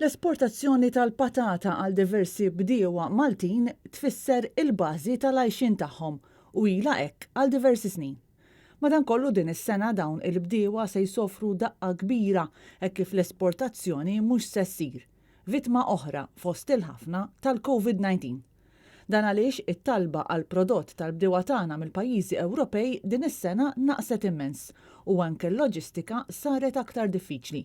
L-esportazzjoni tal-patata għal diversi bdiewa Maltin tfisser il-bażi tal-għajxin tagħhom u ilha hekk għal diversi snin. Madankollu din is-sena dawn il-bdiewa se jsofru daqqa kbira hekk kif l-esportazzjoni mhux se ssir, vittma oħra fost il-ħafna tal-COVID-19. Dan għaliex it-talba għal prodott tal-bdiewa tagħna mill-pajjiżi Ewropej din is-sena naqset immens u anke l-loġistika saret aktar diffiċli.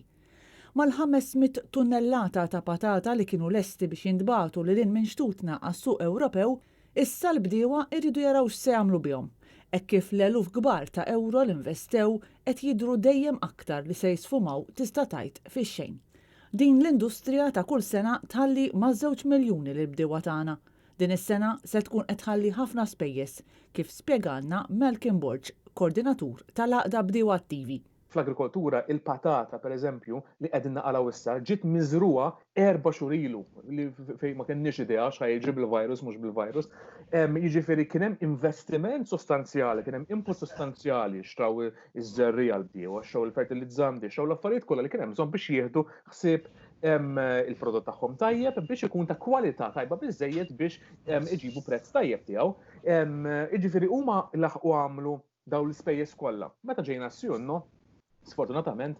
Mal-500 tunnellata ta' patata li kienu lesti biex jintbagħtu lil minn xtutna għas-suq Ewropew, issa l-bdiewa jridu jaraw x'se jagħmlu bihom. Hekk kif l-eluf kbar ta' euro li investew qed jidhru dejjem aktar li se jisfumaw tista' tgħid fix-xejn. Din l-industrija ta' kull sena tħalli ma' 2 miljuni lil bdiewa tagħna. Din is-sena se tkun qed tħalli ħafna spejjeż, kif spjegalna Malcolm Borg, koordinatur tal-Għaqda Bdiewa Attivi. Fl-agrikoltura il-patata pereżempju li qegħdin naqalgħu issa ġiet miżruha 4 xhur ilu li fejn ma kenniex idea x'ħajġi bil-virus mhux bil-virus. Jiġifieri kien hemm investiment sostanzjali, kien hemm input sostanzjali xtraw iż-żerrija l-bdiewa, xtraw il-fertilizzanti, xtraw l-affarijiet kollha li kien hemm bżonn biex jieħdu ħsieb il-prodott tagħhom tajjeb biex ikun ta' kwalità tajba biżżejjed biex iġibu prezz tajjeb tiegħu. Jiġifieri huma laħqu għamlu dawn l-ispejjeż kollha. Meta ġejna sjunnu, sfortunatament,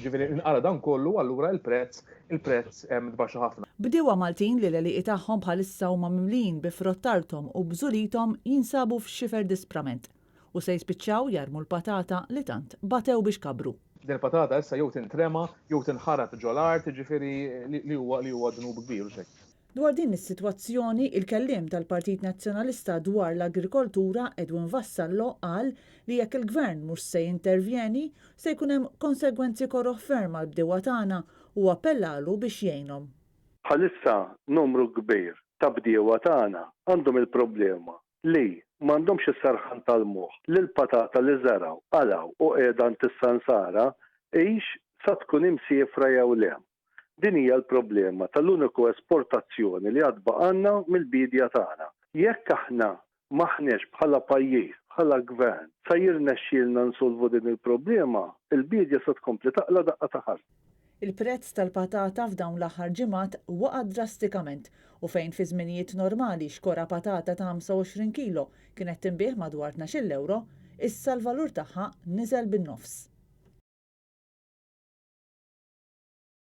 ġifieri inqara dan kollu allura il-prezz tbaxxa ħafna. Bdiewa Maltin li l-għeliqi tagħhom bħalissa huma mimlijin bi frottarthom u bżulithom jinsabu f'xifer disprament u se jispiċċaw jarmu l-patata li tant batew biex kabru. Din il-patata issa jew tintrema jew tinħarat ġol-art, ġifieri li huwa dnub kbir xejn. Dwar din is-sitwazzjoni, il-kelliem tal-Partit Nazzjonalista dwar l-Agrikoltura Edwin Vassallo qal li jekk il-Gvern mhux se jintervjeni se jkun hemm konsegwenzi korroħ ferm għall-bdiewa tagħna u appellalu biex jgħinhom. Bħalissa numru kbir ta' bdiewa tagħna għandhom il-problema li m'għandhomx is-sarħan tal-moħħ li l-patata li żaraw qalaw u qiegħda tissansara għix sa tkun imsiefra jew le. Din hija l-problema tal-uniku esportazzjoni li għad baqanna mill-bidja tagħna. Jekk aħna maħniex bħala pajjiż, bħala gvern, sa jirnexxielna nsolvu din il-problema, il-bidja se tkompli taqla daqqa ta' ħadd. Il-prezz tal-patata f'dawn l-aħħar ġimgħat waqa' drastikament u fejn fi żminijiet normali xkora patata ta' 25 kilo kienet tinbih madwar 12 euro, issa l-valur tagħha niżel bin-nofs.